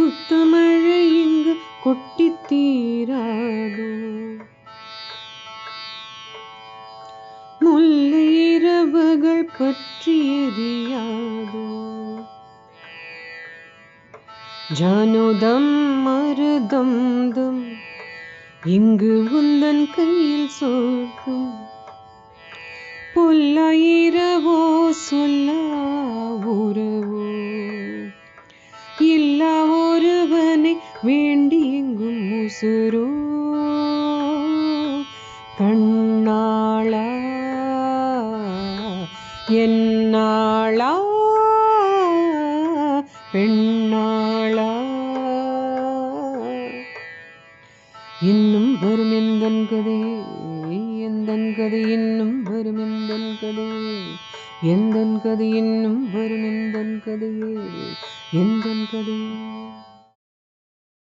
முத்தமழை இங்கு கொட்டித் தீராதோ, முல்லை இரவுகள் பற்றி எரியாதோ, ஜானுதம் மருதம் தம் இங்கு உந்தன் கையில் சோர்க்கும், பொல்லாயிரவோ சொல்லா உறவோ, இல்லா ஒருவனை வேண்டி எங்கும் உசுரோ, கண்ணாளா என்னாளா பெண்ணாளா, இன்னும் வரும் எந்தன் கதையே எந்தன் கதை, இன்னும் வரும் எந்தன் கதையே எந்தன் கதை, இன்னும் வரும் எந்தன் கதையே எந்தன் கதையே.